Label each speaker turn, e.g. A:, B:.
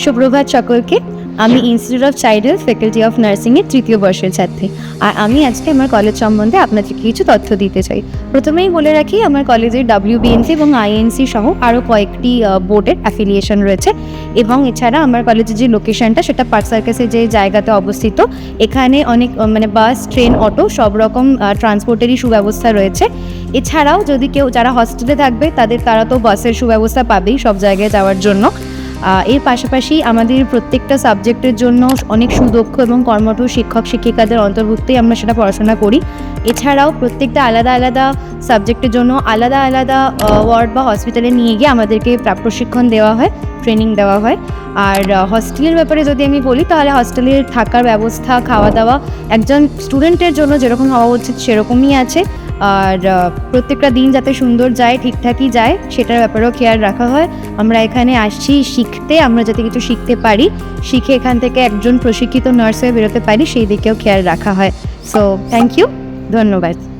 A: সুপ্রভাত সকলকে। আমি institute of child health faculty of নার্সিংয়ের ৩য় বর্ষের ছাত্রী। আর আমি আজকে আমার কলেজ সম্বন্ধে আপনাদেরকে কিছু তথ্য দিতে চাই। প্রথমেই বলে রাখি, আমার কলেজের WBNC এবং INC সহ আরও কয়েকটি বোর্ডের অ্যাফিলিয়েশন রয়েছে। এবং এছাড়া আমার কলেজের যে লোকেশনটা, সেটা পার্ক সার্কাসের যে জায়গাতে অবস্থিত। এখানে অনেক বাস, ট্রেন, অটো সব রকম ট্রান্সপোর্টেরই সুব্যবস্থা রয়েছে। এছাড়াও যদি কেউ যারা হস্টেলে থাকবে তারা তো বাসের সুব্যবস্থা পাবেই সব জায়গায় যাওয়ার জন্য। এর পাশাপাশি আমাদের প্রত্যেকটা সাবজেক্টের জন্য অনেক সুদক্ষ এবং কর্মঠ শিক্ষক শিক্ষিকাদের অন্তর্ভুক্তেই আমরা সেটা পড়াশোনা করি। এছাড়াও প্রত্যেকটা আলাদা আলাদা সাবজেক্টের জন্য আলাদা আলাদা ওয়ার্ড বা হসপিটালে নিয়ে গিয়ে আমাদেরকে প্রশিক্ষণ দেওয়া হয়, ট্রেনিং দেওয়া হয়। আর হস্টেলের ব্যাপারে যদি আমি বলি, তাহলে হস্টেলের থাকার ব্যবস্থা, খাওয়া দাওয়া একজন স্টুডেন্টের জন্য যেরকম হওয়া উচিত সেরকমই আছে। আর প্রত্যেকটা দিন যাতে সুন্দর যায়, ঠিকঠাকই যায়, সেটার ব্যাপারেও খেয়াল রাখা হয়। আমরা এখানে আসছি শিখতে, আমরা যাতে কিছু শিখতে পারি, শিখে এখান থেকে একজন প্রশিক্ষিত নার্স হয়ে বেরোতে পারি, সেই দিকেও খেয়াল রাখা হয়। সো থ্যাংক ইউ, ধন্যবাদ।